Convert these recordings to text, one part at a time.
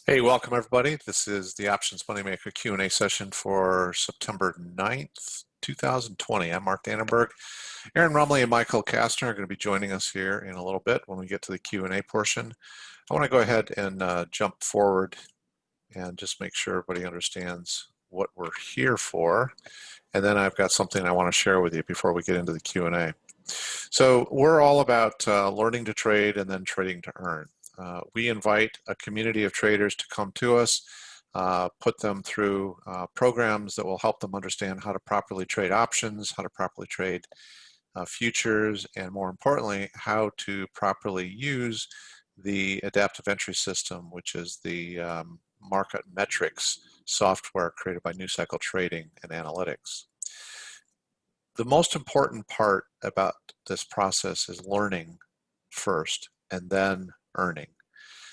Hey, welcome everybody. This is the Options Moneymaker Q&A session for September 9th, 2020. I'm Mark Dannenberg. Aaron Rumley and Michael Kastner are going to be joining us here in a little bit when we get to the Q&A portion. I want to go ahead and jump forward and just make sure everybody understands what we're here for. And then I've got something I want to share with you before we get into the Q&A. So we're all about learning to trade and then trading to earn. We invite a community of traders to come to us, put them through programs that will help them understand how to properly trade options, how to properly trade futures, and more importantly, how to properly use the adaptive entry system, which is the market metrics software created by New Cycle Trading and Analytics. The most important part about this process is learning first and then earning.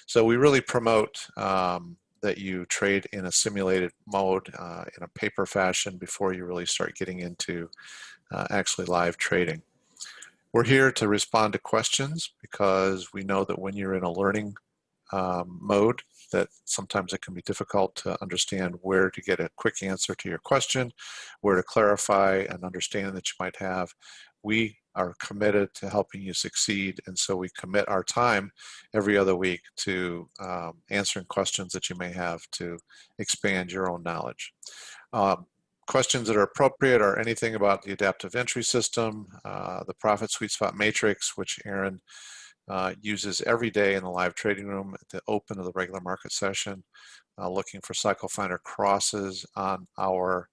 So we really promote that you trade in a simulated mode in a paper fashion before you really start getting into actually live trading. We're here to respond to questions because we know that when you're in a learning mode, that sometimes it can be difficult to understand where to get a quick answer to your question, where to clarify an understanding that you might have. We are committed to helping you succeed, and so we commit our time every other week to answering questions that you may have to expand your own knowledge. Questions that are appropriate are anything about the adaptive entry system, the profit sweet spot matrix, which Aaron uses every day in the live trading room at the open of the regular market session, looking for cycle finder crosses on our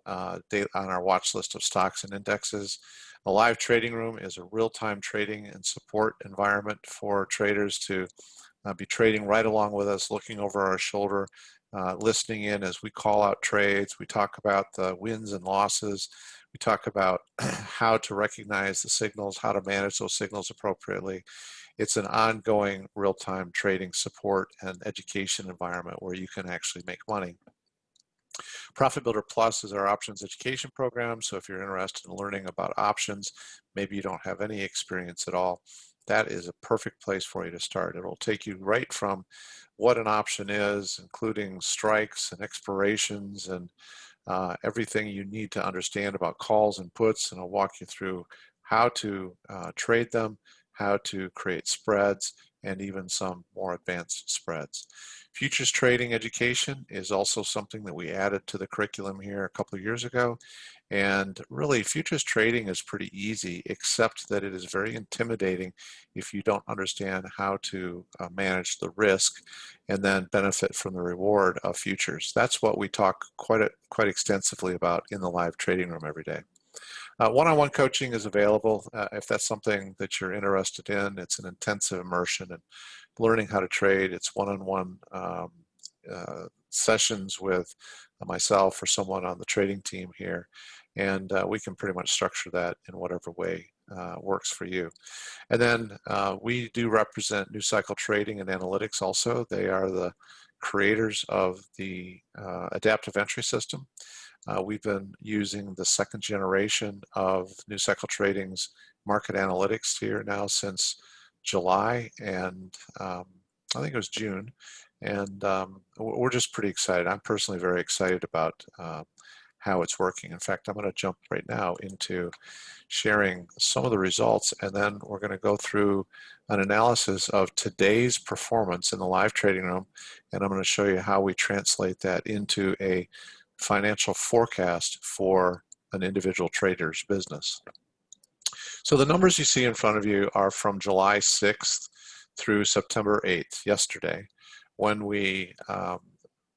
watch list of stocks and indexes. A live trading room is a real-time trading and support environment for traders to be trading right along with us, looking over our shoulder, listening in as we call out trades. We talk about the wins and losses. We talk about how to recognize the signals, how to manage those signals appropriately. It's an ongoing real-time trading support and education environment where you can actually make money. Profit Builder Plus is our options education program. So if you're interested in learning about options, maybe you don't have any experience at all, that is a perfect place for you to start. It will take you right from what an option is, including strikes and expirations and everything you need to understand about calls and puts, and I'll walk you through how to trade them, how to create spreads, and even some more advanced spreads. Futures trading education is also something that we added to the curriculum here a couple of years ago. And really, futures trading is pretty easy, except that it is very intimidating if you don't understand how to manage the risk and then benefit from the reward of futures. That's what we talk quite extensively about in the live trading room every day. One-on-one coaching is available if that's something that you're interested in. It's an intensive immersion in learning how to trade. It's one-on-one sessions with myself or someone on the trading team here, and we can pretty much structure that in whatever way works for you. And then we do represent New Cycle Trading and Analytics also. They are the creators of the adaptive entry system. We've been using the second generation of New Cycle Trading's market analytics here now since July, and I think it was June, and we're just pretty excited. I'm personally very excited about how it's working. In fact, I'm going to jump right now into sharing some of the results, and then we're going to go through an analysis of today's performance in the live trading room, and I'm going to show you how we translate that into a financial forecast for an individual trader's business. So the numbers you see in front of you are from July 6th through September 8th, yesterday, when we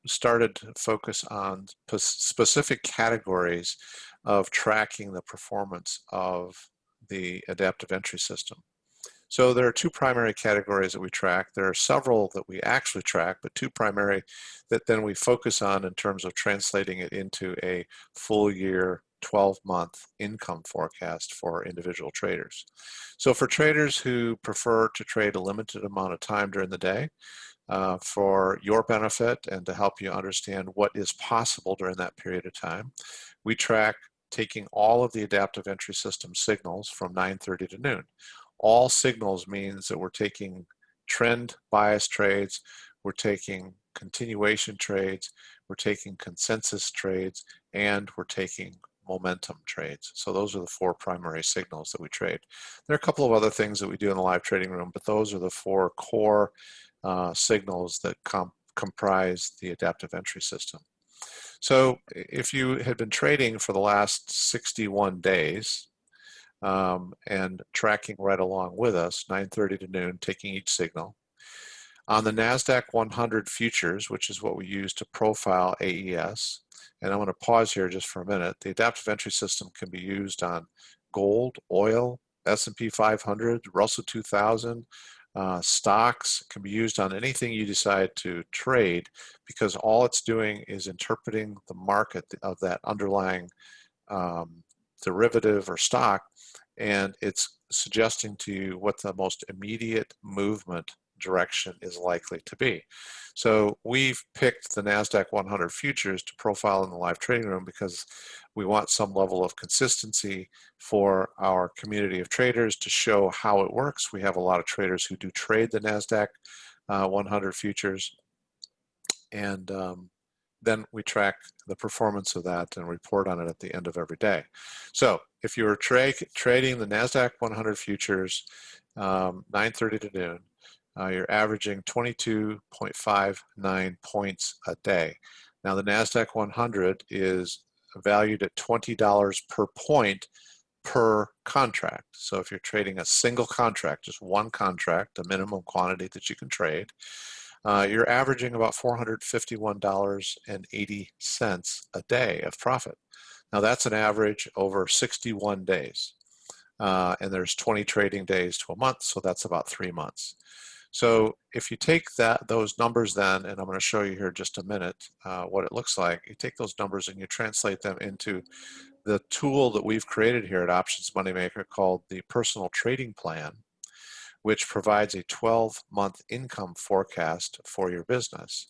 started to focus on specific categories of tracking the performance of the adaptive entry system. So there are two primary categories that we track. There are several that we actually track, but two primary that then we focus on in terms of translating it into a full year 12-month income forecast for individual traders. So for traders who prefer to trade a limited amount of time during the day, for your benefit and to help you understand what is possible during that period of time, we track taking all of the adaptive entry system signals from 9:30 to noon. All signals means that we're taking trend bias trades, we're taking continuation trades, we're taking consensus trades, and we're taking momentum trades. So those are the four primary signals that we trade. There are a couple of other things that we do in the live trading room, but those are the four core signals that comprise the adaptive entry system. So if you had been trading for the last 61 days and tracking right along with us, 9:30 to noon, taking each signal, on the NASDAQ 100 futures, which is what we use to profile AES, and I'm going to pause here just for a minute. The adaptive entry system can be used on gold, oil, S&P 500, Russell 2000, stocks. Can be used on anything you decide to trade, because all it's doing is interpreting the market of that underlying derivative or stock, and it's suggesting to you what the most immediate movement direction is likely to be. So we've picked the NASDAQ 100 futures to profile in the live trading room because we want some level of consistency for our community of traders to show how it works. We have a lot of traders who do trade the NASDAQ 100 futures, and then we track the performance of that and report on it at the end of every day. So if you were trading the NASDAQ 100 futures 9:30 to noon, you're averaging 22.59 points a day. Now the NASDAQ 100 is valued at $20 per point per contract. So if you're trading a single contract, just one contract, a minimum quantity that you can trade, you're averaging about $451.80 a day of profit. Now that's an average over 61 days. And there's 20 trading days to a month, so that's about 3 months. So if you take those numbers then, and I'm going to show you here in just a minute what it looks like, you take those numbers and you translate them into the tool that we've created here at Options Moneymaker called the Personal Trading Plan, which provides a 12-month income forecast for your business.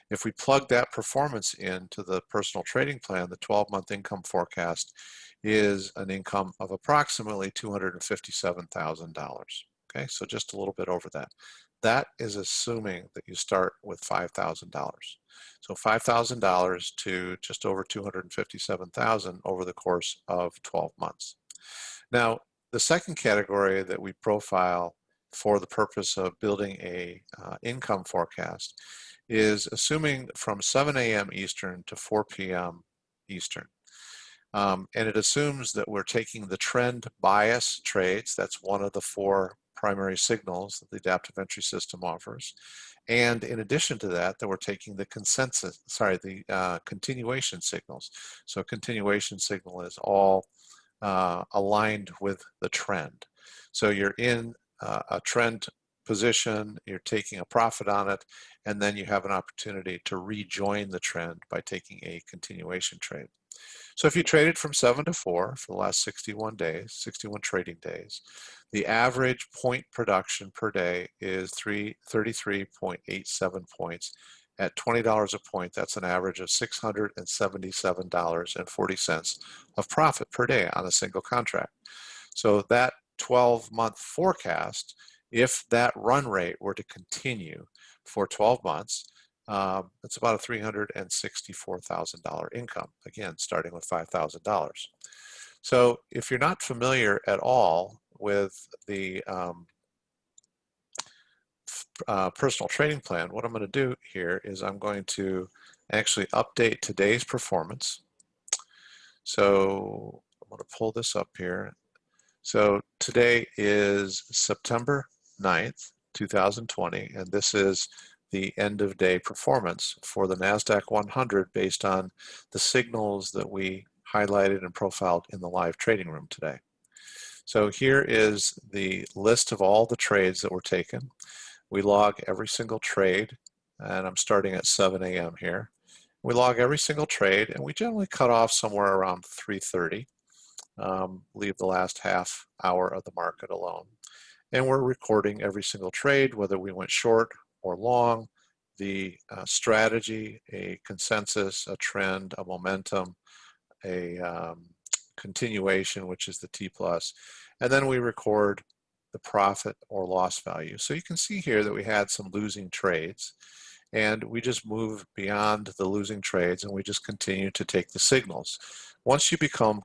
If we plug that performance into the Personal Trading Plan, the 12-month income forecast is an income of approximately $257,000. Okay, so just a little bit over that. That is assuming that you start with $5,000. So $5,000 to just over $257,000 over the course of 12 months. Now, the second category that we profile for the purpose of building a income forecast is assuming from 7 a.m. Eastern to 4 p.m. Eastern. And it assumes that we're taking the trend bias trades. That's one of the four primary signals that the adaptive entry system offers. And in addition to that, we're taking the continuation signals. So a continuation signal is all aligned with the trend. So you're in a trend position, you're taking a profit on it, and then you have an opportunity to rejoin the trend by taking a continuation trade. So if you traded from 7 to 4 for the last 61 days, 61 trading days, the average point production per day is 33.87 points. At $20 a point, that's an average of $677.40 of profit per day on a single contract. So that 12-month forecast, if that run rate were to continue for 12 months, it's about a $364,000 income, again, starting with $5,000. So if you're not familiar at all with the personal trading plan, what I'm going to do here is I'm going to actually update today's performance. So I'm going to pull this up here. So today is September 9th, 2020, and this is the end of day performance for the NASDAQ 100 based on the signals that we highlighted and profiled in the live trading room today. So here is the list of all the trades that were taken. We log every single trade, and I'm starting at 7 a.m. here. We log every single trade, and we generally cut off somewhere around 3:30. Leave the last half hour of the market alone. And we're recording every single trade, whether we went short or long, the strategy, a consensus, a trend, a momentum, a continuation, which is the T+, and then we record the profit or loss value. So you can see here that we had some losing trades, and we just move beyond the losing trades and we just continue to take the signals. Once you become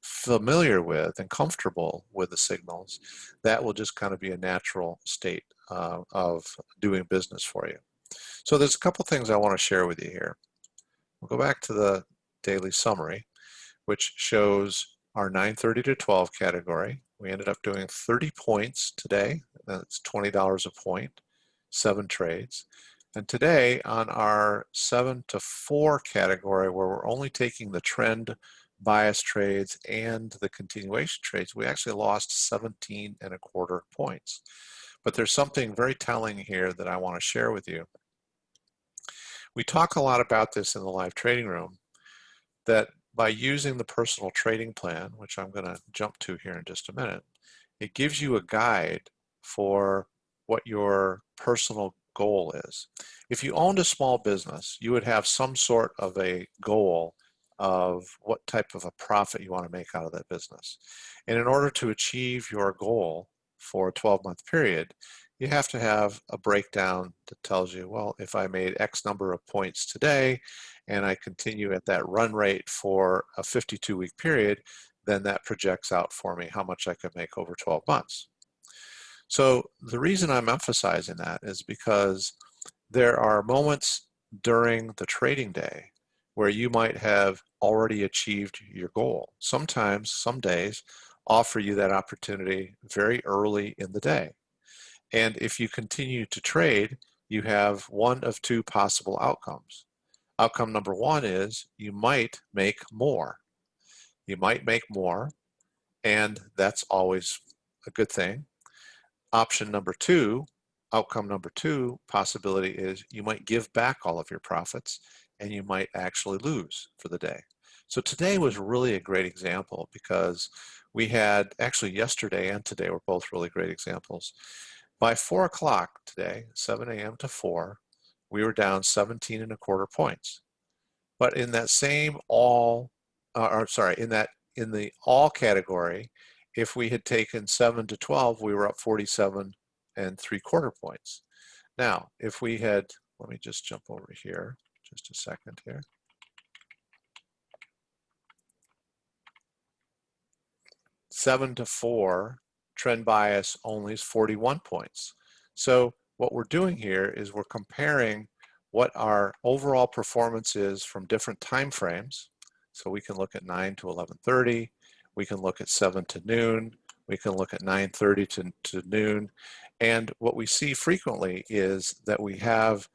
familiar with and comfortable with the signals, that will just kind of be a natural state of doing business for you. So there's a couple things I want to share with you here. We'll go back to the daily summary, which shows our 9:30 to 12 category. We ended up doing 30 points today. That's $20 a point, 7 trades. And today on our 7 to 4 category, where we're only taking the trend bias trades and the continuation trades, we actually lost 17 and a quarter points. But there's something very telling here that I want to share with you. We talk a lot about this in the live trading room, that by using the personal trading plan, which I'm going to jump to here in just a minute, it gives you a guide for what your personal goal is. If you owned a small business, you would have some sort of a goal of what type of a profit you want to make out of that business. And in order to achieve your goal for a 12-month period, you have to have a breakdown that tells you, well, if I made X number of points today and I continue at that run rate for a 52-week period, then that projects out for me how much I could make over 12 months. So the reason I'm emphasizing that is because there are moments during the trading day where you might have already achieved your goal. Sometimes, some days, offer you that opportunity very early in the day. And if you continue to trade, you have one of two possible outcomes. Outcome number one is you might make more. You might make more, and that's always a good thing. Option number two, outcome number two possibility is you might give back all of your profits and you might actually lose for the day. So today was really a great example because we had, actually yesterday and today were both really great examples. By 4 o'clock today, 7 a.m. to 4, we were down 17 and a quarter points. But in that same in the all category, if we had taken 7 to 12, we were up 47 and 3/4 points. Now, if we had, let me just jump over here, just a second here. Seven to 4, trend bias only is 41 points. So what we're doing here is we're comparing what our overall performance is from different time frames. So we can look at 9 to 11:30, we can look at 7 to noon, we can look at 9:30 to noon, and what we see frequently is that we have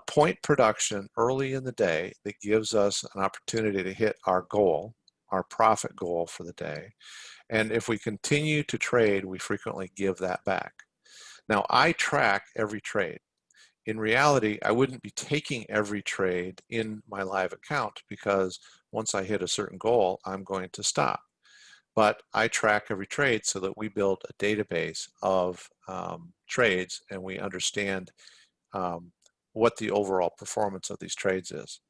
point production early in the day that gives us an opportunity to hit our goal, our profit goal for the day. And if we continue to trade, we frequently give that back. Now, I track every trade. In reality, I wouldn't be taking every trade in my live account because once I hit a certain goal, I'm going to stop. But I track every trade so that we build a database of trades and we understand what the overall performance of these trades is.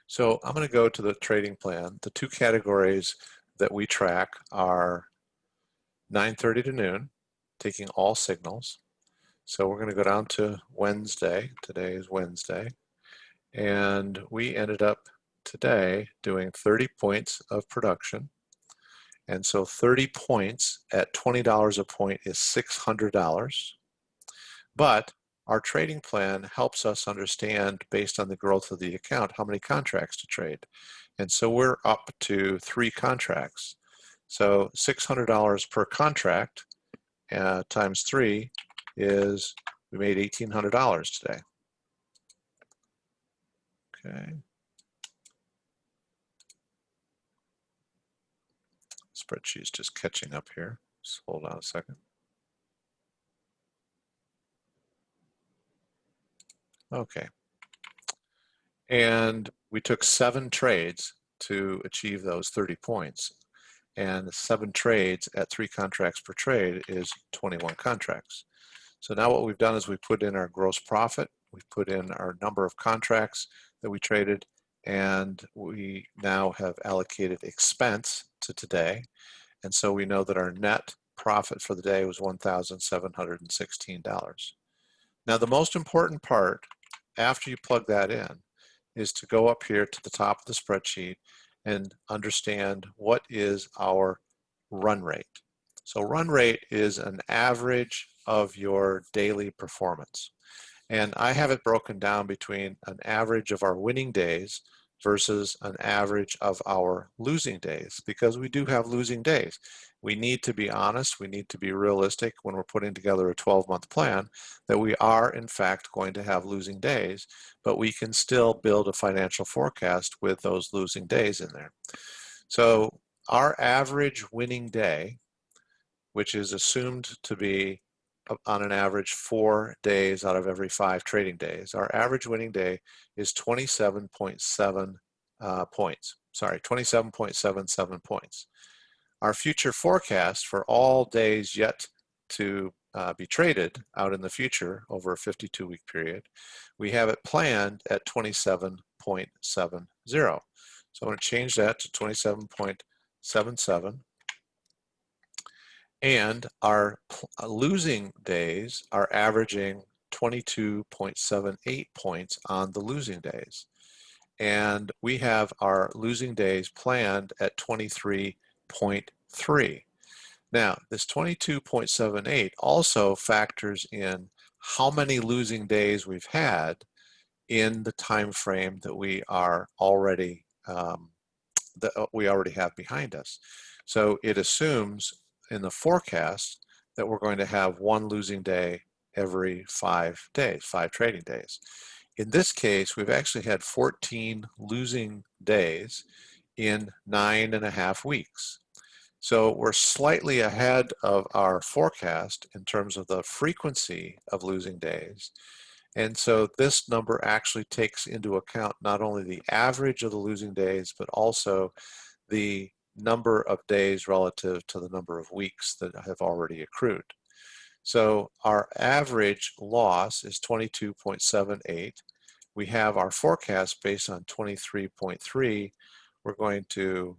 So I'm going to go to the trading plan. The two categories that we track are 9:30 to noon, taking all signals. So we're going to go down to Wednesday. Today is Wednesday. And we ended up today doing 30 points of production. And so 30 points at $20 a point is $600. But our trading plan helps us understand, based on the growth of the account, how many contracts to trade. And so we're up to 3 contracts. So $600 per contract times 3 is, we made $1,800 today. Okay. Spreadsheet's just catching up here. Just hold on a second. Okay. And we took 7 trades to achieve those 30 points. And 7 trades at 3 contracts per trade is 21 contracts. So now what we've done is we put in our gross profit, we've put in our number of contracts that we traded, and we now have allocated expense to today. And so we know that our net profit for the day was $1,716. Now the most important part after you plug that in is to go up here to the top of the spreadsheet and understand what is our run rate. So run rate is an average of your daily performance. And I have it broken down between an average of our winning days versus an average of our losing days, because we do have losing days. We need to be honest, we need to be realistic when we're putting together a 12-month plan that we are in fact going to have losing days, but we can still build a financial forecast with those losing days in there. So our average winning day, which is assumed to be on an average 4 days out of every 5 trading days. Our average winning day is 27.7 points. Sorry, 27.77 points. Our future forecast for all days yet to be traded out in the future over a 52-week period, we have it planned at 27.70. So I'm going to change that to 27.77. And our losing days are averaging 22.78 points on the losing days. And we have our losing days planned at 23.3. Now, this 22.78 also factors in how many losing days we've had in the time frame that we are already have behind us. So it assumes in the forecast that we're going to have one losing day every 5 days, 5 trading days. In this case, we've actually had 14 losing days in 9.5 weeks. So we're slightly ahead of our forecast in terms of the frequency of losing days. And so this number actually takes into account not only the average of the losing days, but also the number of days relative to the number of weeks that have already accrued. So our average loss is 22.78. We have our forecast based on 23.3. We're going to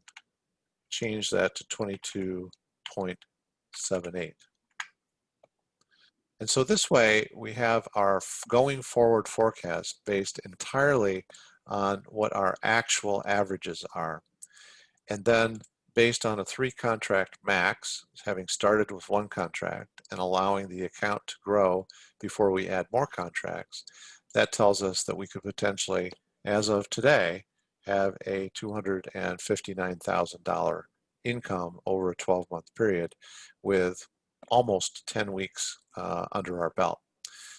change that to 22.78. And so this way we have our going forward forecast based entirely on what our actual averages are. And then based on a 3-contract max, having started with 1 contract and allowing the account to grow before we add more contracts, that tells us that we could potentially, as of today, have a $259,000 income over a 12-month period with almost 10 weeks under our belt.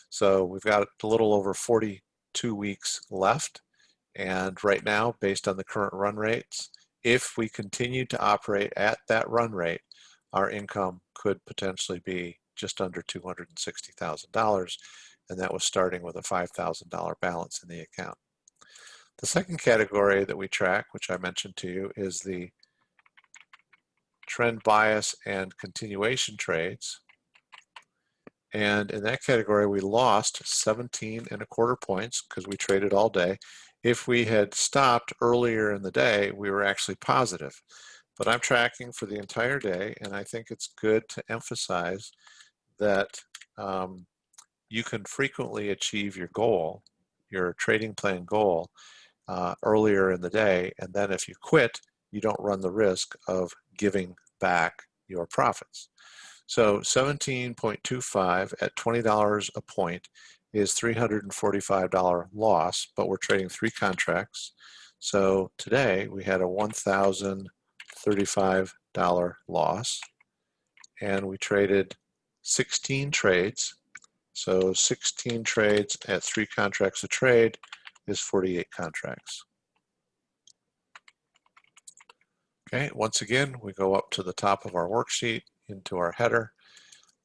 So we've got a little over 42 weeks left, and right now, based on the current run rates, if we continue to operate at that run rate, our income could potentially be just under $260,000, and that was starting with a $5,000 balance in the account. The second category that we track, which I mentioned to you, is the trend bias and continuation trades. And in that category, we lost 17.25 points because we traded all day. If we had stopped earlier in the day, we were actually positive. But I'm tracking for the entire day, and I think it's good to emphasize that you can frequently achieve your goal, your trading plan goal, earlier in the day, and then if you quit, you don't run the risk of giving back your profits. So 17.25 at $20 a point is $345 loss, but we're trading 3 contracts. So today we had a $1,035 loss, and we traded 16 trades. So 16 trades at 3 contracts a trade is 48 contracts. Okay, once again, we go up to the top of our worksheet into our header.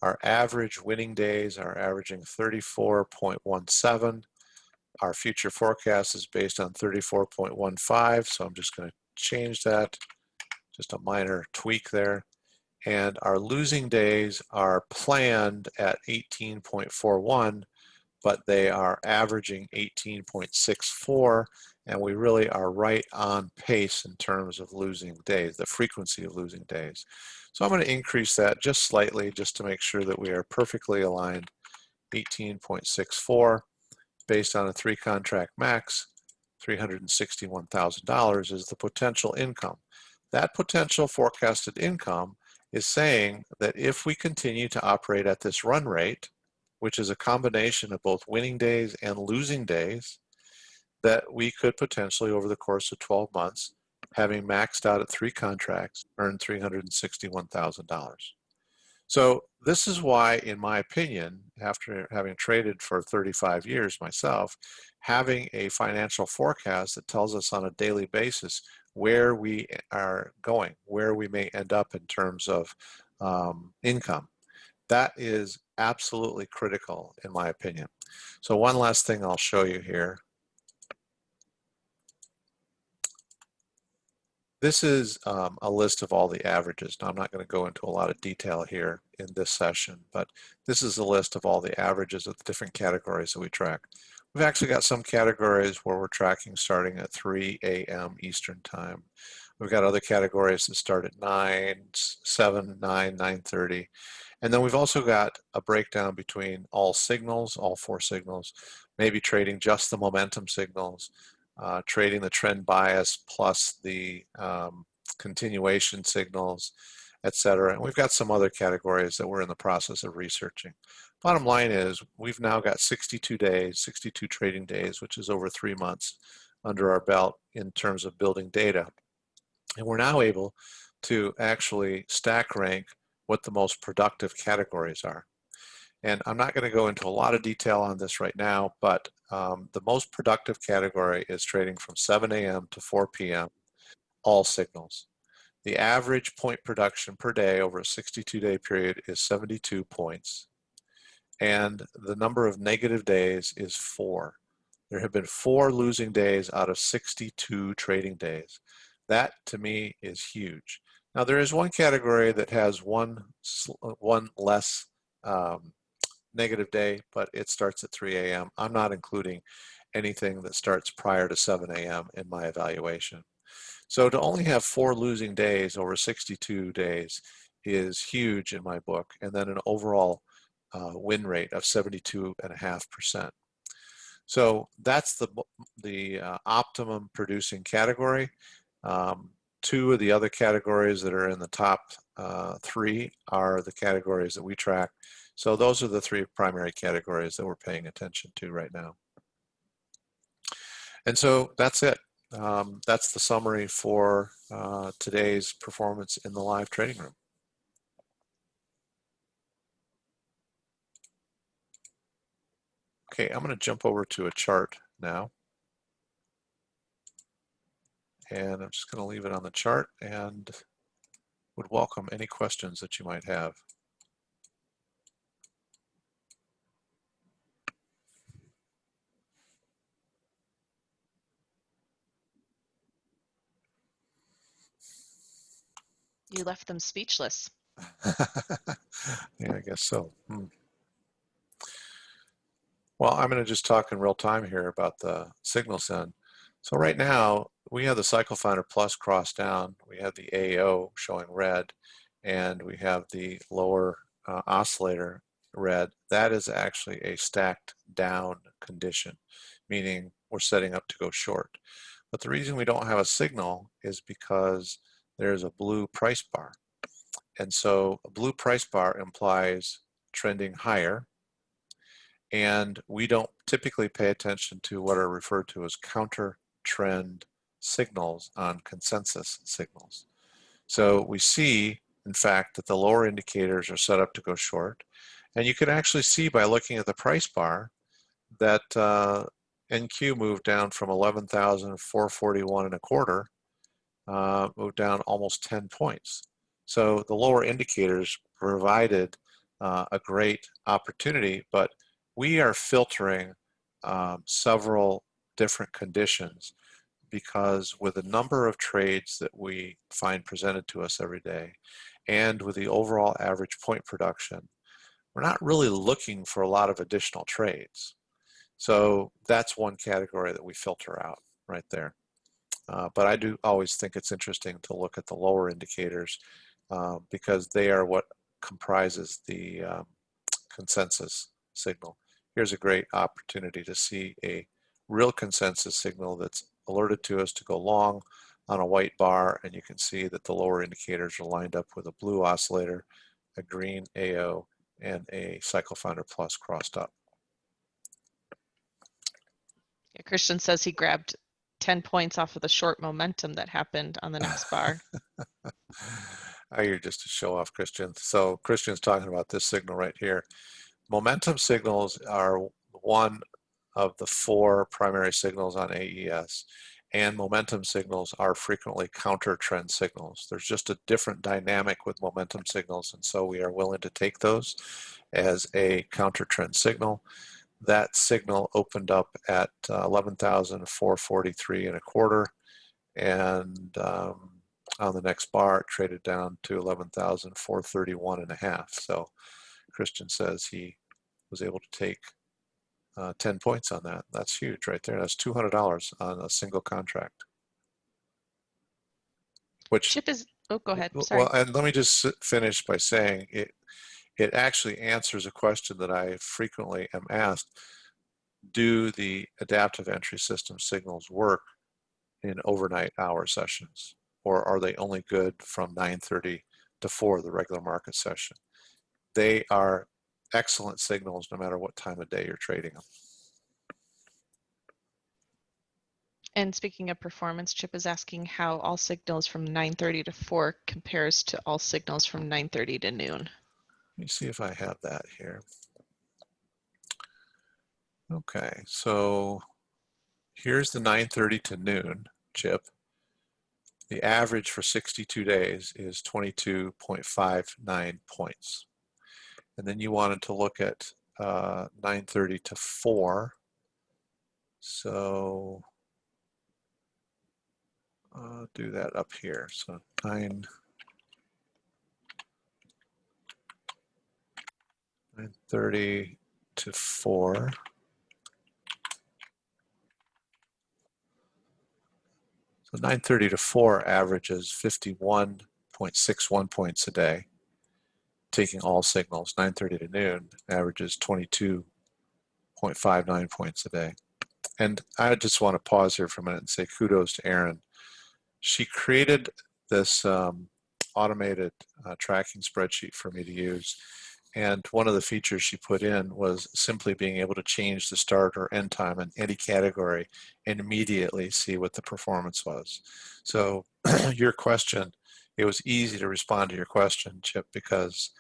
Our average winning days are averaging 34.17. Our future forecast is based on 34.15, so I'm just going to change that, just a minor tweak there. And our losing days are planned at 18.41, but they are averaging 18.64, and we really are right on pace in terms of losing days, the frequency of losing days. So I'm going to increase that just slightly just to make sure that we are perfectly aligned, 18.64. based on a 3-contract max, $361,000 is the potential income. That potential forecasted income is saying that if we continue to operate at this run rate, which is a combination of both winning days and losing days, that we could potentially, over the course of 12 months, having maxed out at 3 contracts, earn $361,000. So this is why, in my opinion, after having traded for 35 years myself, having a financial forecast that tells us on a daily basis where we are going, where we may end up in terms of income, that is absolutely critical in my opinion. So one last thing I'll show you here. This is a list of all the averages. Now, I'm not going to go into a lot of detail here in this session, but this is a list of all the averages of the different categories that we track. We've actually got some categories where we're tracking starting at 3 a.m. Eastern Time. We've got other categories that start at 9, 7, 9, 9:30. And then we've also got a breakdown between all signals, all 4 signals, maybe trading just the momentum signals, trading the trend bias plus the continuation signals, etc. And we've got some other categories that we're in the process of researching. Bottom line is we've now got 62 days, 62 trading days, which is over 3 months under our belt in terms of building data. And we're now able to actually stack rank what the most productive categories are. And I'm not going to go into a lot of detail on this right now, but the most productive category is trading from 7 a.m. to 4 p.m., all signals. The average point production per day over a 62-day period is 72 points. And the number of negative days is 4. There have been 4 losing days out of 62 trading days. That, to me, is huge. Now, there is one category that has one less negative day, but it starts at 3 a.m. I'm not including anything that starts prior to 7 a.m. in my evaluation. So to only have 4 losing days over 62 days is huge in my book, and then an overall win rate of 72.5%. So that's the optimum producing category. 2 of the other categories that are in the top 3 are the categories that we track. So those are the 3 primary categories that we're paying attention to right now. And so that's it. That's the summary for today's performance in the live trading room. Okay, I'm going to jump over to a chart now. And I'm just going to leave it on the chart and would welcome any questions that you might have. You left them speechless. Yeah, I guess so. Well, I'm going to just talk in real time here about the signal send. So right now, we have the Cycle Finder Plus crossed down. We have the AO showing red, and we have the lower oscillator red. That is actually a stacked down condition, meaning we're setting up to go short. But the reason we don't have a signal is because there's a blue price bar. And so a blue price bar implies trending higher, and we don't typically pay attention to what are referred to as counter trend signals on consensus signals. So we see, in fact, that the lower indicators are set up to go short, and you can actually see by looking at the price bar that NQ moved down from 11,441 and a quarter, moved down almost 10 points. So the lower indicators provided a great opportunity, but we are filtering several different conditions because with the number of trades that we find presented to us every day and with the overall average point production, we're not really looking for a lot of additional trades. So that's one category that we filter out right there. But I do always think it's interesting to look at the lower indicators because they are what comprises the consensus signal. here's a great opportunity to see a real consensus signal that's alerted to us to go long on a white bar, and you can see that the lower indicators are lined up with a blue oscillator, a green AO, and a Cycle Finder Plus crossed up. Yeah, Christian says he grabbed 10 points off of the short momentum that happened on the next bar. You're just a show off, Christian. So Christian's talking about this signal right here. Momentum signals are one of the 4 primary signals on AES, and momentum signals are frequently counter trend signals. There's just a different dynamic with momentum signals, and so we are willing to take those as a counter trend signal. That signal opened up at 11,443 and a quarter, and on the next bar it traded down to 11,431 and a half. So Christian says he was able to take 10 points on that. That's huge right there. That's $200 on a single contract. Which, Chip is, oh, go ahead, sorry. well, and let me just finish by saying it actually answers a question that I frequently am asked. Do the adaptive entry system signals work in overnight hour sessions, or are they only good from 9:30 to 4, the regular market session? They are excellent signals no matter what time of day you're trading them. And speaking of performance, Chip is asking how all signals from 9:30 to 4 compares to all signals from 9:30 to noon. Let me see if I have that here. Okay, so here's the 9:30 to noon, Chip. The average for 62 days is 22.59 points. And then you wanted to look at 9:30 to 4. So I'll do that up here. So 9:30 to 4. So 9:30 to 4 averages 51.61 points a day, taking all signals. 9:30 to noon averages 22.59 points a day. And I just want to pause here for a minute and say kudos to Erin. She created this automated tracking spreadsheet for me to use. And one of the features she put in was simply being able to change the start or end time in any category and immediately see what the performance was. So your question, it was easy to respond to your question, Chip, because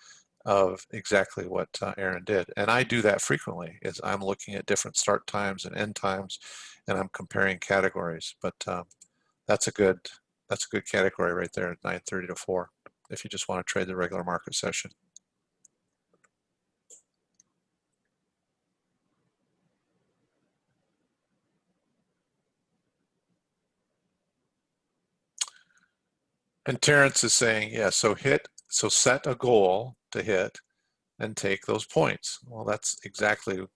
of exactly what Erin did. And I do that frequently, is I'm looking at different start times and end times, and I'm comparing categories. But that's a good category right there at 9:30 to 4 if you just want to trade the regular market session. And Terrence is saying, yeah, so set a goal to hit and take those points. Well, that's exactly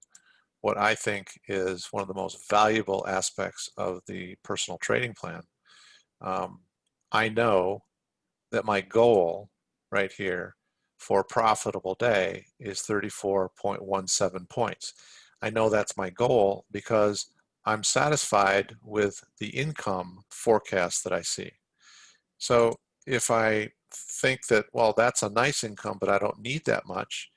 what I think is one of the most valuable aspects of the personal trading plan. I know that my goal right here for a profitable day is 34.17 points. I know that's my goal because I'm satisfied with the income forecast that I see. So if I think that, well, that's a nice income, but I don't need that much,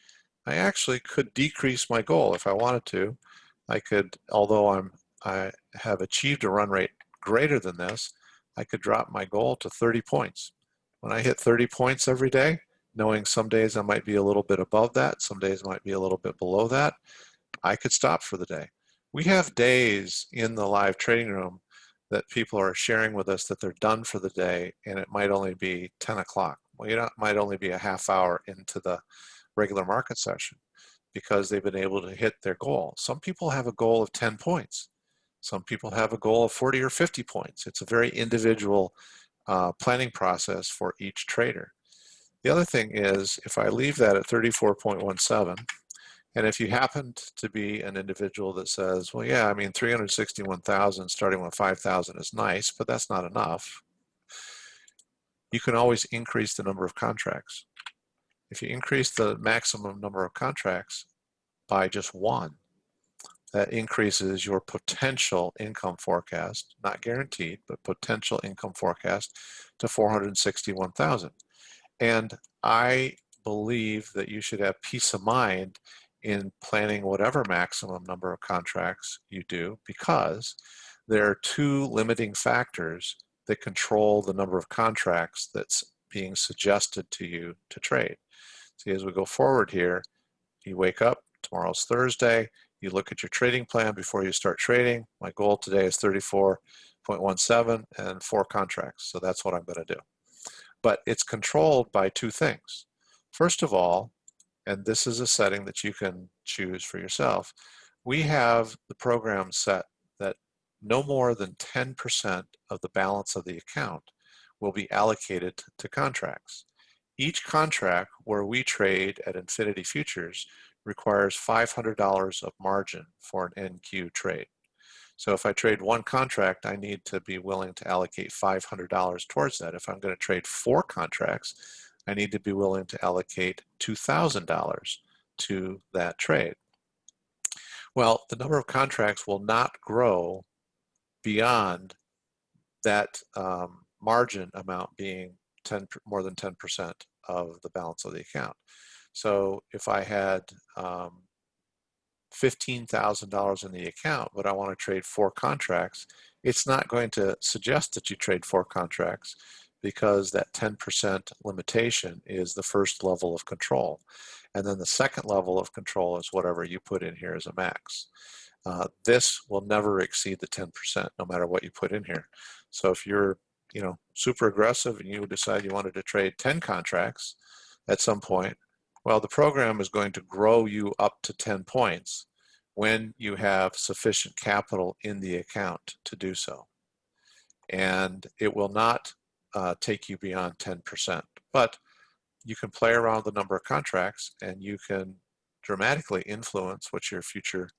I actually could decrease my goal if I wanted to. I could, although I have achieved a run rate greater than this, I could drop my goal to 30 points. When I hit 30 points every day, knowing some days I might be a little bit above that, some days might be a little bit below that, I could stop for the day. We have days in the live trading room that people are sharing with us that they're done for the day, and it might only be 10 o'clock. Well, it might only be a half hour into the regular market session because they've been able to hit their goal. Some people have a goal of 10 points. Some people have a goal of 40 or 50 points. It's a very individual planning process for each trader. The other thing is, if I leave that at 34.17, and if you happen to be an individual that says, well, yeah, I mean, 361,000 starting with 5,000 is nice, but that's not enough, you can always increase the number of contracts. If you increase the maximum number of contracts by just 1, that increases your potential income forecast, not guaranteed, but potential income forecast to 461,000. And I believe that you should have peace of mind in planning whatever maximum number of contracts you do, because there are two limiting factors that control the number of contracts that's being suggested to you to trade. See, as we go forward here, you wake up, tomorrow's Thursday, you look at your trading plan before you start trading. My goal today is 34.17 and 4 contracts, so that's what I'm going to do. But it's controlled by two things. First of all, and this is a setting that you can choose for yourself, we have the program set that no more than 10% of the balance of the account will be allocated to contracts. Each contract where we trade at Infinity Futures requires $500 of margin for an NQ trade. So if I trade one contract, I need to be willing to allocate $500 towards that. If I'm going to trade 4 contracts, I need to be willing to allocate $2,000 to that trade. Well, the number of contracts will not grow beyond that margin amount being more than 10% of the balance of the account. So if I had $15,000 in the account, but I want to trade 4 contracts, it's not going to suggest that you trade 4 contracts, because that 10% limitation is the first level of control. And then the second level of control is whatever you put in here as a max. This will never exceed the 10%, no matter what you put in here. So if you're super aggressive and you decide you wanted to trade 10 contracts at some point, well, the program is going to grow you up to 10 points when you have sufficient capital in the account to do so. And it will not take you beyond 10%. But you can play around with the number of contracts, and you can dramatically influence what your future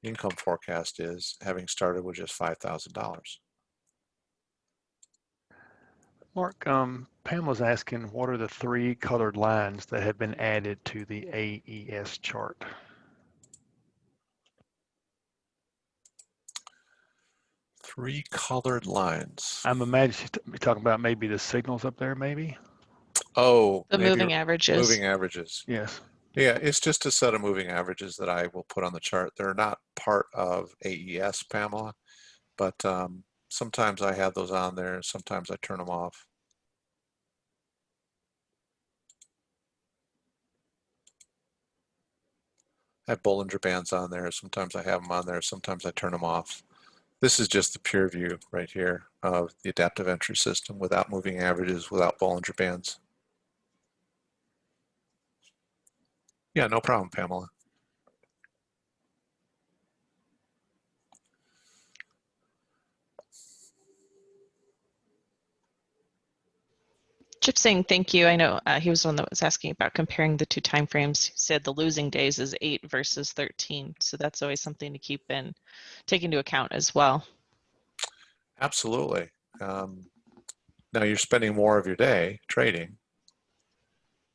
income forecast is, having started with just $5,000. Mark, Pamela's asking, what are the 3 colored lines that have been added to the AES chart? Three colored lines. I'm imagining you're talking about maybe the signals up there, maybe? Oh, The maybe moving averages. moving averages. Yes. Yeah, it's just a set of moving averages that I will put on the chart. They're not part of AES, Pamela, but sometimes I have those on there, sometimes I turn them off. I have Bollinger Bands on there. Sometimes I have them on there. Sometimes I turn them off. This is just the pure view right here of the adaptive entry system without moving averages, without Bollinger Bands. Yeah, no problem, Pamela. Chip saying thank you. I know he was the one that was asking about comparing the 2 time frames. He said the losing days is 8 versus 13. So that's always something to take into account as well. Absolutely. Now you're spending more of your day trading,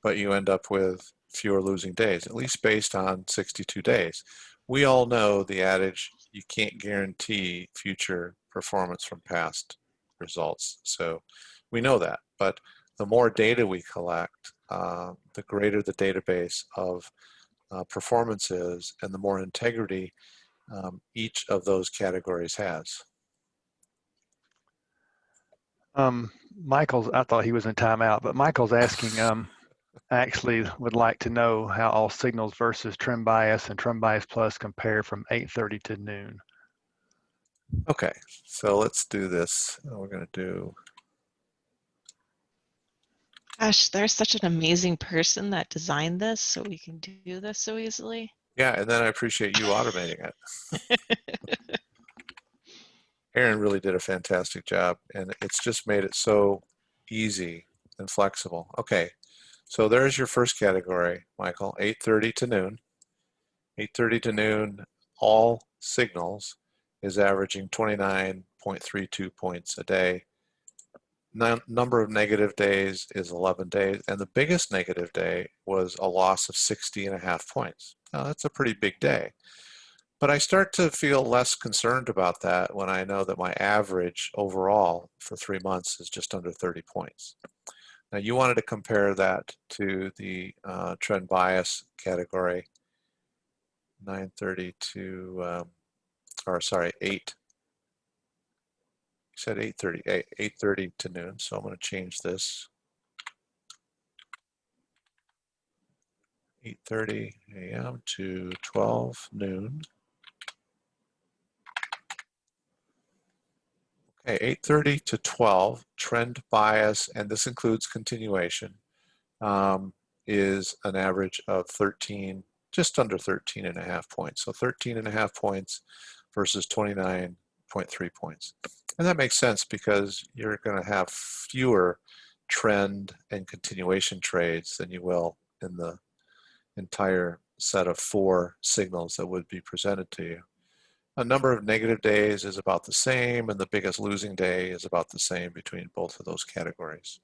but you end up with fewer losing days, at least based on 62 days. We all know the adage, you can't guarantee future performance from past results. So we know that, but the more data we collect, the greater the database of performance is, and the more integrity each of those categories has. Michael's, I thought he was in timeout, but Michael's asking, actually would like to know how all signals versus Trend Bias and Trend Bias Plus compare from 8:30 to noon. Okay, so let's do this. We're going to do. Gosh, there's such an amazing person that designed this so we can do this so easily. Yeah, and then I appreciate you automating it. Aaron really did a fantastic job, and it's just made it so easy and flexible. Okay, so there's your first category, Michael, 8:30 to noon. 8:30 to noon, all signals is averaging 29.32 points a day. Number of negative days is 11 days, and the biggest negative day was a loss of 60.5 points. Now, that's a pretty big day. But I start to feel less concerned about that when I know that my average overall for 3 months is just under 30 points. Now you wanted to compare that to the trend bias category, 9:30 to, or sorry, 8. You said 8:30, 8:30 to noon. So I'm going to change this. 8:30 a.m. to 12 noon. Okay, 8:30 to 12, trend bias, and this includes continuation, is an average of 13, just under 13 and a half points. So 13 and a half points versus 29.3 points. And that makes sense because you're going to have fewer trend and continuation trades than you will in the entire set of 4 signals that would be presented to you. A number of negative days is about the same, and the biggest losing day is about the same between both of those categories.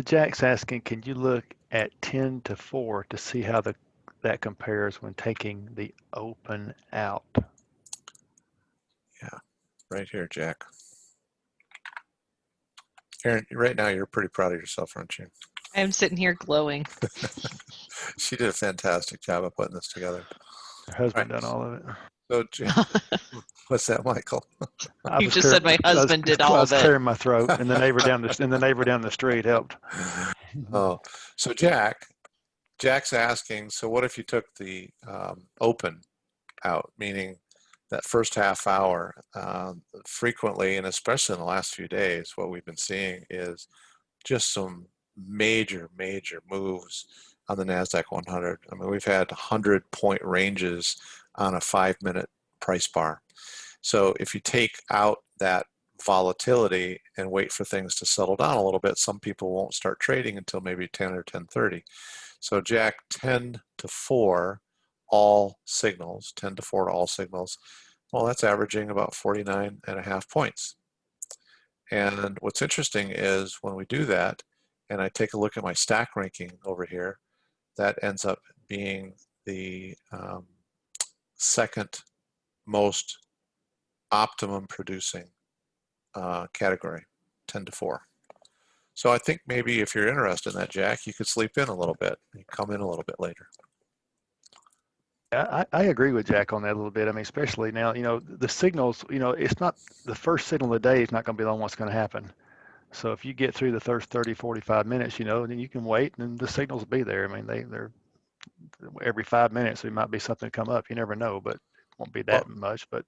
Jack's asking, can you look at 10 to 4 to see how that compares when taking the open out? Yeah, right here, Jack. Erin, right now you're pretty proud of yourself, aren't you? I'm sitting here glowing. She did a fantastic job of putting this together. Her husband Right. done all of it. So, what's that, Michael? You just said my husband did all I of was it. clearing my throat, and the neighbor down the street helped. Oh, so Jack's asking, so what if you took the open out, meaning that first half hour? Frequently, and especially in the last few days, what we've been seeing is just some major moves on the NASDAQ 100. I mean, we've had 100-point ranges on a 5-minute price bar. So if you take out that volatility and wait for things to settle down a little bit, some people won't start trading until maybe 10 or 10:30. So Jack, 10 to 4, all signals, 10 to 4 to all signals, well, that's averaging about 49 and a half points. And what's interesting is when we do that, and I take a look at my stack ranking over here, that ends up being the second most optimum producing category, 10 to 4. So I think maybe if you're interested in that, Jack, you could sleep in a little bit and come in a little bit later. I agree with Jack on that a little bit. I mean, especially now, the signals, it's not the first signal of the day is not going to be the one that's going to happen. So if you get through the first 30, 45 minutes, then you can wait and the signals will be there. I mean, they're every 5 minutes, there might be something come up. You never know, but it won't be that much. But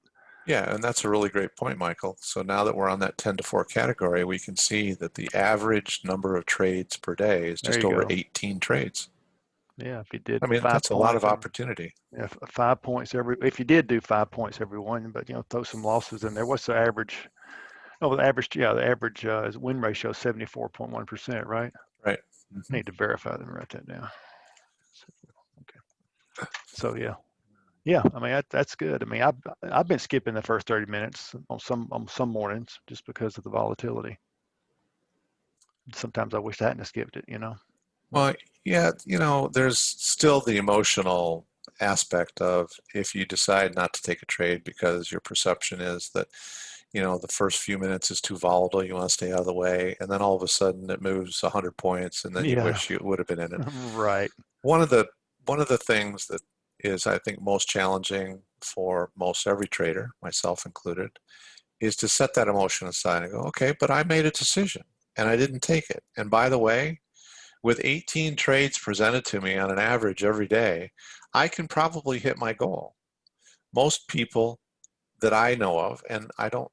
yeah, and that's a really great point, Michael. So now that we're on that 10 to 4 category, we can see that the average number of trades per day is just over 18 trades. Yeah, if you did, I mean, that's a lot of opportunity. Yeah, 5 points if you did do 5 points every one, but throw some losses in there. What's the average? Oh, the average is win ratio 74.1%, right? Right. Mm-hmm. Need to verify that and write that down. Okay. So yeah. I mean that's good. I mean I've been skipping the first 30 minutes on some mornings just because of the volatility. Sometimes I wish I hadn't skipped it. Well, yeah, there's still the emotional aspect of if you decide not to take a trade because your perception is that, the first few minutes is too volatile, you want to stay out of the way, and then all of a sudden it moves 100 points, and then you wish you would have been in it. Right. One of the things that is, I think, most challenging for most every trader, myself included, is to set that emotion aside and go, okay, but I made a decision and I didn't take it. And by the way, with 18 trades presented to me on an average every day, I can probably hit my goal. Most people that I know of, and I don't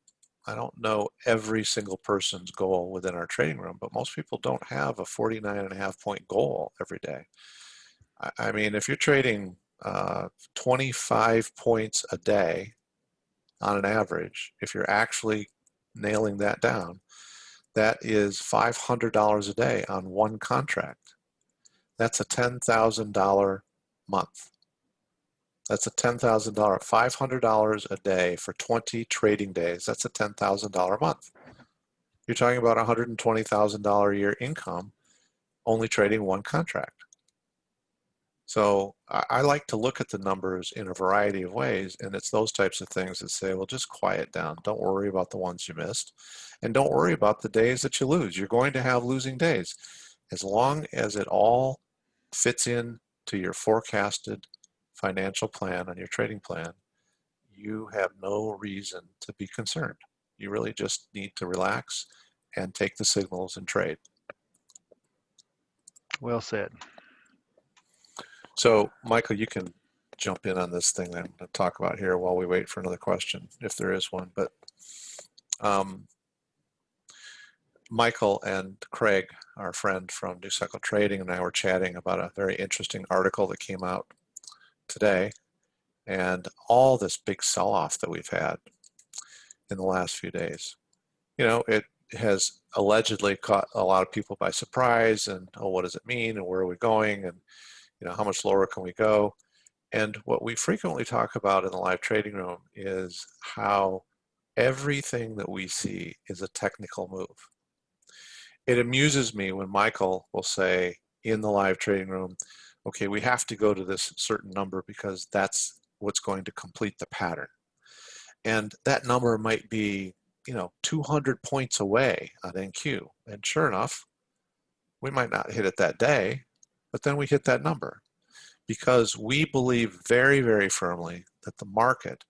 know every single person's goal within our trading room, but most people don't have a 49.5 point goal every day. I mean, if you're trading 25 points a day on an average, if you're actually nailing that down, that is $500 a day on one contract. That's a $10,000 month. That's a $10,000, $500 a day for 20 trading days. That's a $10,000 a month. You're talking about $120,000 a year income only trading one contract. So I like to look at the numbers in a variety of ways, and it's those types of things that say, well, just quiet down. Don't worry about the ones you missed, and don't worry about the days that you lose. You're going to have losing days. As long as it all fits in to your forecasted financial plan and your trading plan, you have no reason to be concerned. You really just need to relax and take the signals and trade. Well said. So, Michael, you can jump in on this thing I'm going to talk about here while we wait for another question, if there is one. But Michael and Craig, our friend from New Cycle Trading, and I were chatting about a very interesting article that came out today, and all this big sell-off that we've had in the last few days. You know, it has allegedly caught a lot of people by surprise, and oh, what does it mean, and where are we going, and you know, how much lower can we go? And what we frequently talk about in the live trading room is how everything that we see is a technical move. It amuses me when Michael will say in the live trading room, okay, we have to go to this certain number because that's what's going to complete the pattern. And that number might be, you know, 200 points away on NQ. And sure enough, we might not hit it that day, but then we hit that number because we believe very, very firmly that the market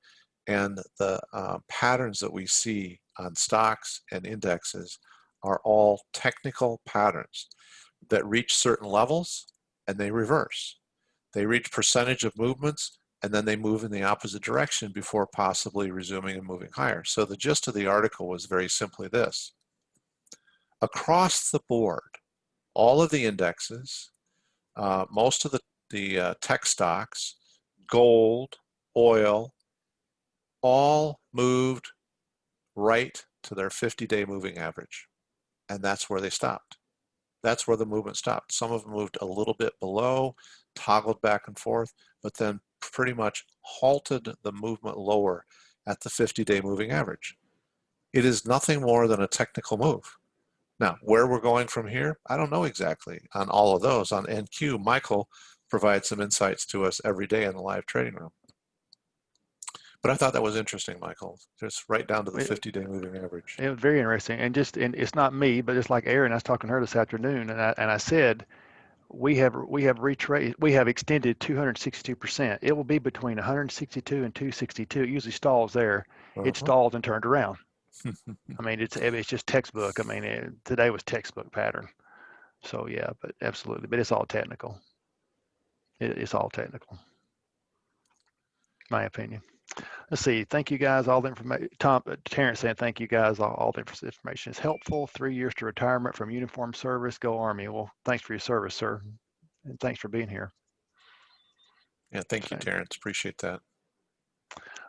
and the patterns that we see on stocks and indexes are all technical patterns that reach certain levels and they reverse. They reach percentage of movements and then they move in the opposite direction before possibly resuming and moving higher. So the gist of the article was very simply this. Across the board, all of the indexes, most of the tech stocks, gold, oil, all moved right to their 50-day moving average. And that's where they stopped. That's where the movement stopped. Some of them moved a little bit below, toggled back and forth, but then pretty much halted the movement lower at the 50-day moving average. It is nothing more than a technical move. Now, where we're going from here, I don't know exactly on all of those. On NQ, Michael provides some insights to us every day in the live trading room. But I thought that was interesting, Michael. Just right down to the 50-day moving average. It was very interesting, and it's not me, but just like Erin, I was talking to her this afternoon, and I said we have extended 262%. It will be between 162 and 262. It usually stalls there. It stalled and turned around. I mean, it's just textbook. I mean, today was textbook pattern. So yeah, but absolutely, but it's all technical. It's all technical, my opinion. Let's see. Thank you guys. All the information. Terrence saying thank you guys. All the information is helpful. 3 years to retirement from uniform service. Go Army. Well, thanks for your service, sir, and thanks for being here. Yeah, thank you, Terrence. Appreciate that.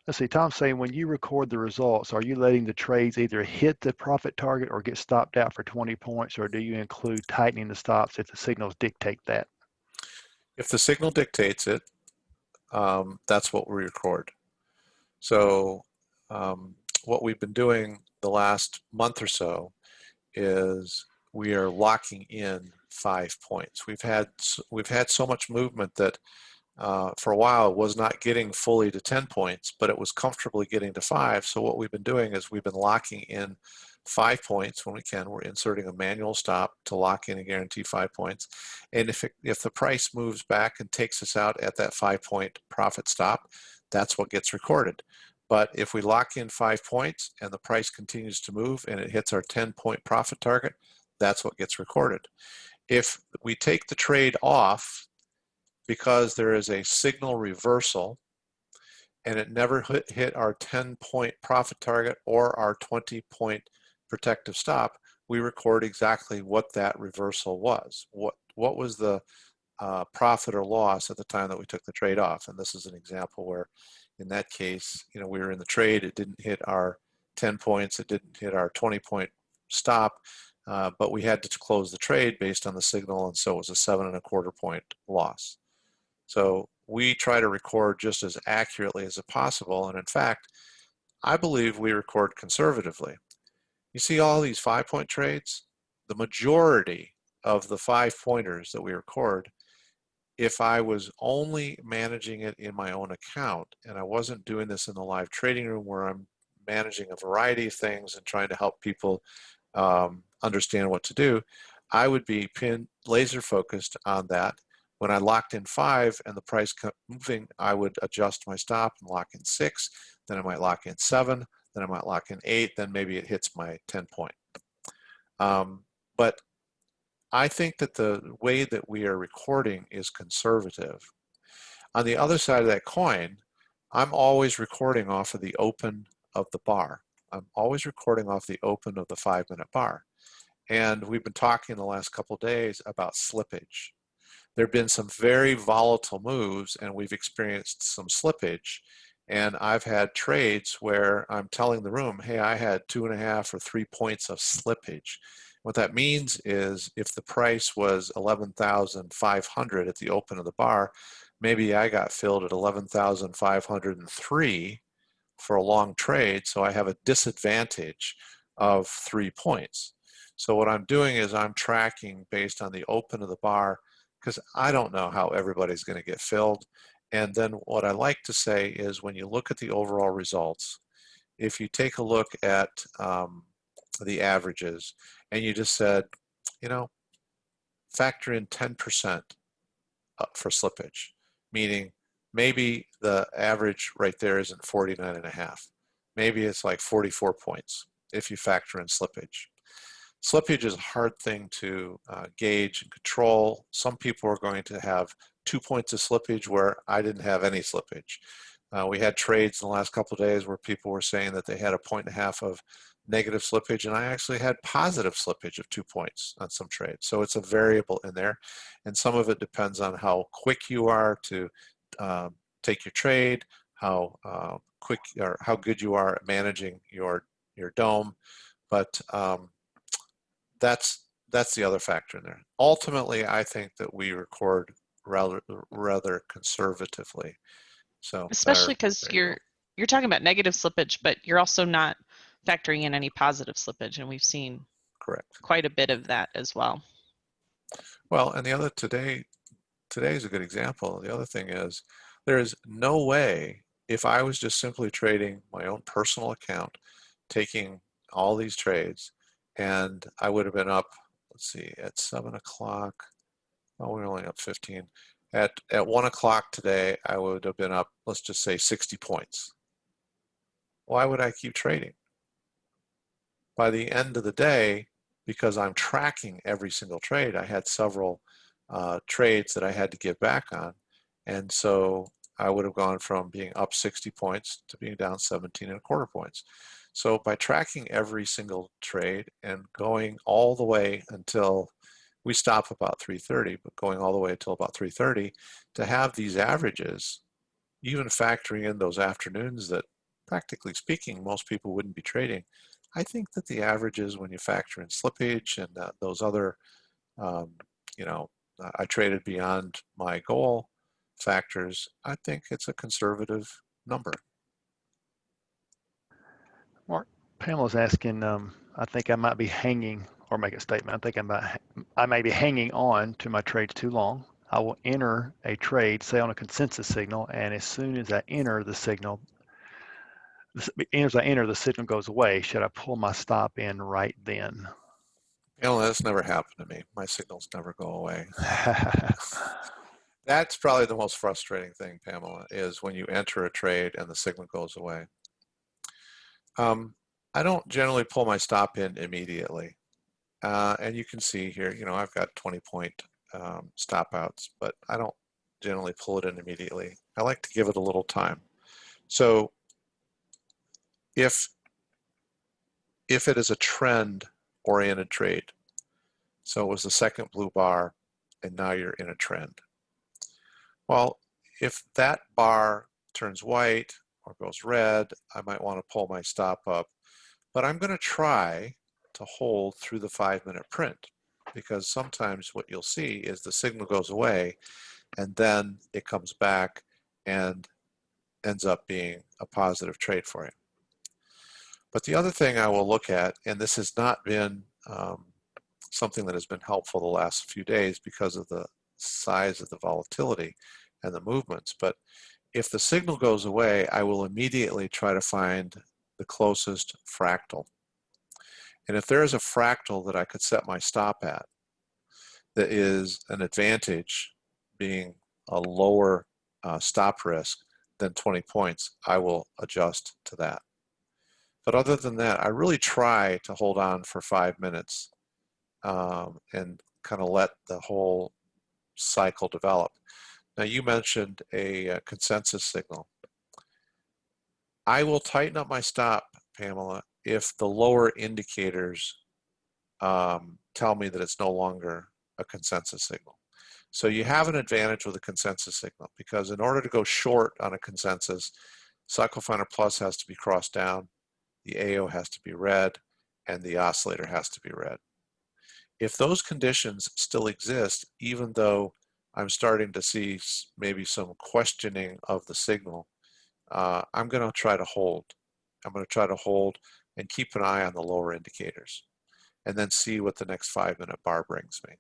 Let's see. Tom's saying when you record the results, are you letting the trades either hit the profit target or get stopped out for 20 points, or do you include tightening the stops if the signals dictate that? If the signal dictates it, that's what we record. So what we've been doing the last month or so is we are locking in 5 points. We've had so much movement that for a while was not getting fully to 10 points, but it was comfortably getting to 5. So what we've been doing is we've been locking in 5 points when we can. We're inserting a manual stop to lock in and guarantee 5 points. And if the price moves back and takes us out at that 5-point profit stop, that's what gets recorded. But if we lock in 5 points and the price continues to move and it hits our 10-point profit target, that's what gets recorded. If we take the trade off because there is a signal reversal and it never hit our 10-point profit target or our 20-point protective stop, we record exactly what that reversal was. What was the profit or loss at the time that we took the trade off? And this is an example where in that case, you know, we were in the trade, it didn't hit our 10 points, it didn't hit our 20-point stop, but we had to close the trade based on the signal, and so it was a 7.25 point loss. So we try to record just as accurately as possible, and in fact, I believe we record conservatively. You see all these 5-point trades? The majority of the 5-pointers that we record If I was only managing it in my own account and I wasn't doing this in the live trading room where I'm managing a variety of things and trying to help people understand what to do, I would be laser focused on that. When I locked in 5 and the price kept moving, I would adjust my stop and lock in 6, then I might lock in 7, then I might lock in 8, then maybe it hits my 10 point. But I think that the way that we are recording is conservative. On the other side of that coin, I'm always recording off of the open of the bar. I'm always recording off the open of the 5-minute bar. And we've been talking the last couple of days about slippage. There have been some very volatile moves and we've experienced some slippage. And I've had trades where I'm telling the room, hey, I had 2.5 or 3 points of slippage. What that means is if the price was 11,500 at the open of the bar, maybe I got filled at 11,503 for a long trade, so I have a disadvantage of 3 points. So what I'm doing is I'm tracking based on the open of the bar because I don't know how everybody's going to get filled. And then what I like to say is when you look at the overall results, if you take a look at the averages and you just said, you know, factor in 10% for slippage, meaning maybe the average right there isn't 49.5. Maybe it's like 44 points if you factor in slippage. Slippage is a hard thing to gauge and control. Some people are going to have 2 points of slippage where I didn't have any slippage. We had trades in the last couple of days where people were saying that they had 1.5 points of negative slippage, and I actually had positive slippage of 2 points on some trades. So it's a variable in there, and some of it depends on how quick you are to take your trade, how quick or how good you are at managing your dome. But that's the other factor in there. Ultimately, I think that we record rather conservatively. So Especially because you're talking about negative slippage, but you're also not factoring in any positive slippage, and we've seen correct quite a bit of that as well. Well, and the other today is a good example. The other thing is there is no way if I was just simply trading my own personal account, taking all these trades, and I would have been up, let's see, at 7 o'clock. Well, we're only up 15. At 1 o'clock today, I would have been up, let's just say 60 points. Why would I keep trading? By the end of the day, because I'm tracking every single trade, I had several trades that I had to give back on. And so I would have gone from being up 60 points to being down 17.25 points. So by tracking every single trade and going all the way until we stop about 3:30, but going all the way until about 3:30, to have these averages, even factoring in those afternoons that practically speaking, most people wouldn't be trading, I think that the averages when you factor in slippage and those other, you know, I traded beyond my goal factors, I think it's a conservative number. Mark, Pamela's asking, I think I might be hanging, or make a statement, I may be hanging on to my trades too long. I will enter a trade, say on a consensus signal, and as soon as I enter the signal, the signal goes away. Should I pull my stop in right then? Pamela, that's never happened to me. My signals never go away. That's probably the most frustrating thing, Pamela, is when you enter a trade and the signal goes away. I don't generally pull my stop in immediately. And you can see here, you know, I've got 20-point stop outs, but I don't generally pull it in immediately. I like to give it a little time. So if it is a trend-oriented trade, so it was the second blue bar, and now you're in a trend. Well, if that bar turns white or goes red, I might want to pull my stop up. But I'm going to try to hold through the 5-minute print, because sometimes what you'll see is the signal goes away and then it comes back and ends up being a positive trade for you. But the other thing I will look at, and this has not been something that has been helpful the last few days because of the size of the volatility and the movements. But if the signal goes away, I will immediately try to find the closest fractal. And if there is a fractal that I could set my stop at that is an advantage, being a lower stop risk than 20 points, I will adjust to that. But other than that, I really try to hold on for 5 minutes and kind of let the whole cycle develop. Now, you mentioned a consensus signal. I will tighten up my stop, Pamela, if the lower indicators tell me that it's no longer a consensus signal. So you have an advantage with a consensus signal, because in order to go short on a consensus, Cycle Finder Plus has to be crossed down, the AO has to be red, and the oscillator has to be red. If those conditions still exist, even though I'm starting to see maybe some questioning of the signal, I'm going to try to hold. I'm going to try to hold and keep an eye on the lower indicators, and then see what the next 5-minute bar brings me.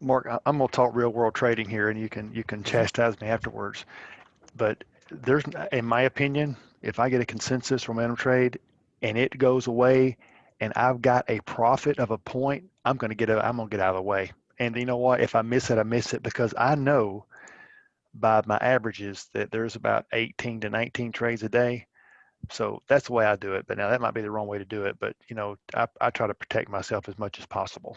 Mark, I'm gonna talk real world trading here, and you can chastise me afterwards. But there's, in my opinion, if I get a consensus momentum trade and it goes away, and I've got a profit of a point, I'm gonna get out of the way. And you know what? If I miss it, I miss it, because I know by my averages that there's about 18 to 19 trades a day. So that's the way I do it. But now that might be the wrong way to do it. But you know, I try to protect myself as much as possible.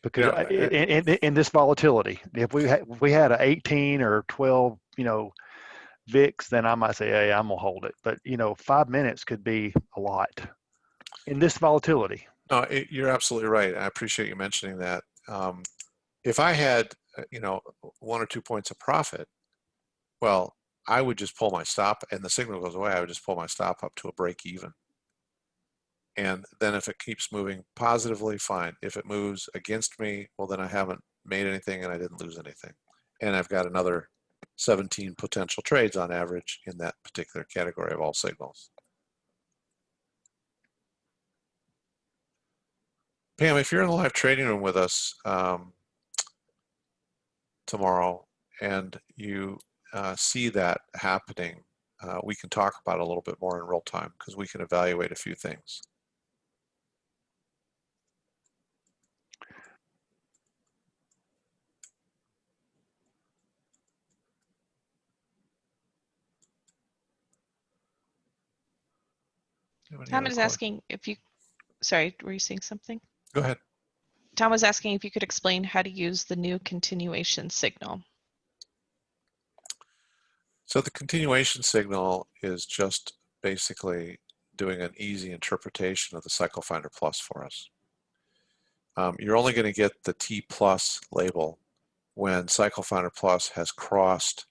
Because in this volatility, if we had an 18 or 12, you know, VIX, then I might say, hey, I'm gonna hold it. But you know, 5 minutes could be a lot in this volatility. No, you're absolutely right. I appreciate you mentioning that. If I had, you know, 1 or 2 points of profit, well, I would just pull my stop, and the signal goes away, I would just pull my stop up to a break even. And then if it keeps moving positively, fine. If it moves against me, well, then I haven't made anything and I didn't lose anything. And I've got another 17 potential trades on average in that particular category of all signals. Pam, if you're in the live trading room with us tomorrow and you see that happening, we can talk about it a little bit more in real time, because we can evaluate a few things. Tom is asking if you, sorry, were you saying something? Go ahead. Tom was asking if you could explain how to use the new continuation signal. So the continuation signal is just basically doing an easy interpretation of the Cycle Finder Plus for us. You're only going to get the T plus label when Cycle Finder Plus has crossed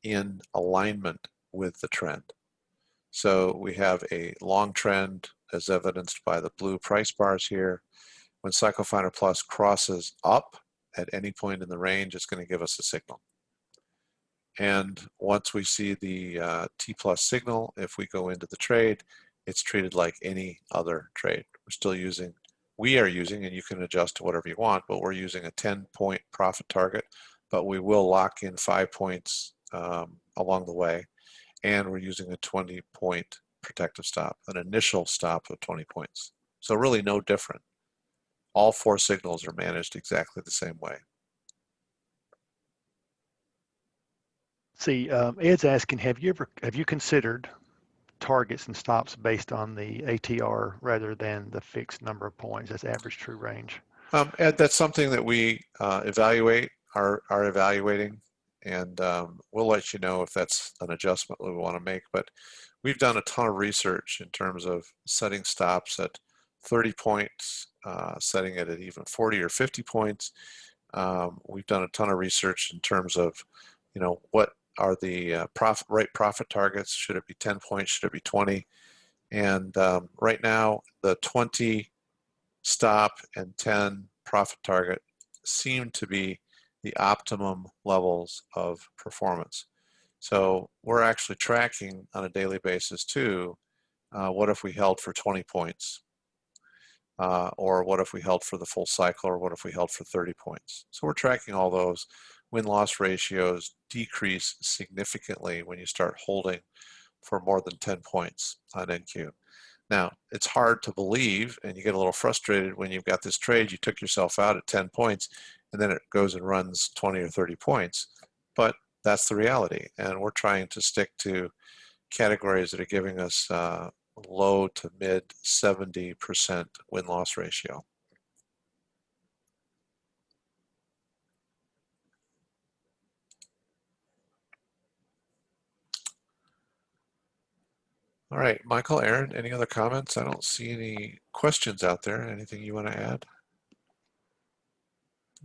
in alignment with the trend. So we have a long trend as evidenced by the blue price bars here. When Cycle Finder Plus crosses up at any point in the range, it's going to give us a signal. And once we see the T plus signal, if we go into the trade, it's treated like any other trade. We are using, and you can adjust to whatever you want, but we're using a 10-point profit target, but we will lock in 5 points along the way. And we're using a 20-point protective stop, an initial stop of 20 points. So really no different. All 4 signals are managed exactly the same way. See, Ed's asking, have you considered targets and stops based on the ATR rather than the fixed number of points? That's average true range. Ed, that's something that we are evaluating, and we'll let you know if that's an adjustment we want to make. But we've done a ton of research in terms of setting stops at 30 points, setting it at even 40 or 50 points. We've done a ton of research in terms of, you know, what are the right profit targets? Should it be 10 points? Should it be 20? And right now, the 20 stop and 10 profit target seem to be the optimum levels of performance. So we're actually tracking on a daily basis too, what if we held for 20 points? or what if we held for the full cycle, or what if we held for 30 points. So we're tracking all those. Win-loss ratios decrease significantly when you start holding for more than 10 points on NQ. Now, it's hard to believe, and you get a little frustrated when you've got this trade, you took yourself out at 10 points, and then it goes and runs 20 or 30 points. But that's the reality, and we're trying to stick to categories that are giving us low to mid 70% win-loss ratio. All right, Michael, Aaron, any other comments? I don't see any questions out there. Anything you want to add?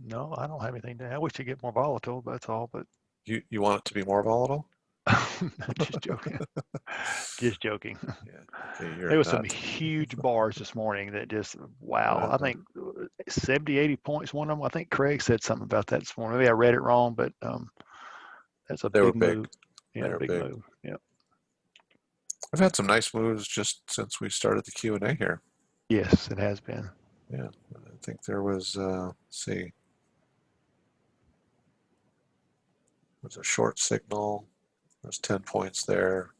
No, I don't have anything to add. I wish to get more volatile, that's all, but You want it to be more volatile? just joking. Just joking. Yeah. Okay, you're There was some nuts. huge bars this morning that just, wow. I think 70, 80 points, one of them. I think Craig said something about that this morning. Maybe I read it wrong, but that's a They were big big. move. They Yeah, were big big. move. Yeah. I've had some nice moves just since we started the Q&A here. Yes, it has been. Yeah, I think there was, let's see, there's a short signal. There's 10 points there.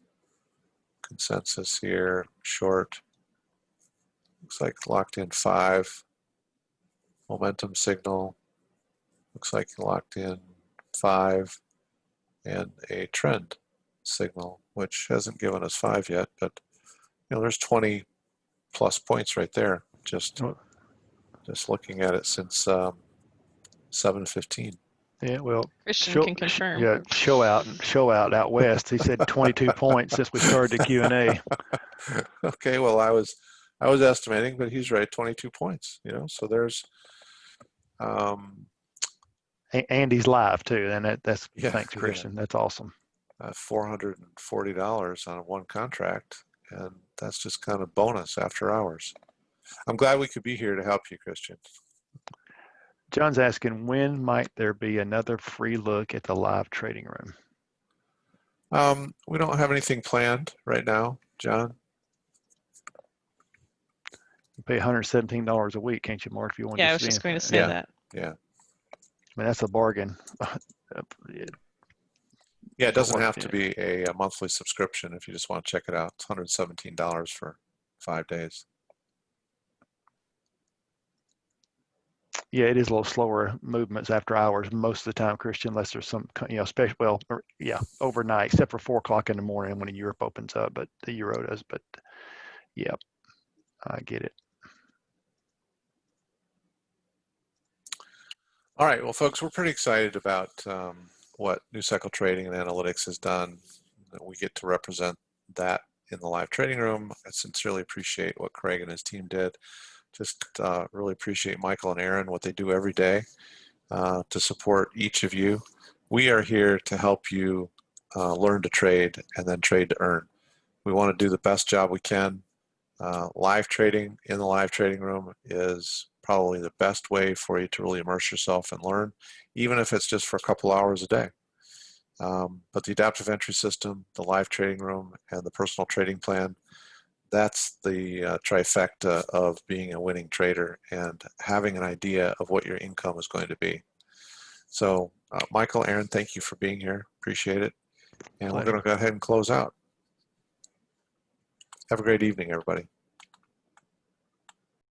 Consensus here, short. Looks like locked in 5. Momentum signal. Looks like locked in 5. And a trend signal, which hasn't given us 5 yet, but there's 20 plus points right there. Just looking at it since 7:15. Yeah, well, Christian can confirm. yeah, show out west. He said 22 points since we started the Q&A. Okay, well, I was estimating, but he's right, 22 points. So there's. And he's live too, and that's Yeah, thanks, yeah. Christian. That's awesome. $440 on one contract, and that's just kind of bonus after hours. I'm glad we could be here to help you, Christian. John's asking, when might there be another free look at the live trading room? We don't have anything planned right now, John. You pay $117 a week, can't you, Mark? If you want Yeah, to I was just going to say that. Yeah. I mean, that's a bargain. Yeah, it doesn't have to be a monthly subscription if you just want to check it out. It's $117 for 5 days. Yeah, it is a little slower movements after hours most of the time, Christian, unless there's some, special, overnight, except for 4 o'clock in the morning when Europe opens up, but the Euro does. But yeah, I get it. All right, well, folks, we're pretty excited about what New Cycle Trading and Analytics has done. We get to represent that in the live trading room. I sincerely appreciate what Craig and his team did. Just really appreciate Michael and Aaron, what they do every day to support each of you. We are here to help you learn to trade and then trade to earn. We want to do the best job we can. Live trading in the live trading room is probably the best way for you to really immerse yourself and learn, even if it's just for a couple hours a day. But the adaptive entry system, the live trading room, and the personal trading plan, that's the trifecta of being a winning trader and having an idea of what your income is going to be. So Michael, Aaron, thank you for being here. Appreciate it. And we're going to go ahead and close out. Have a great evening, everybody.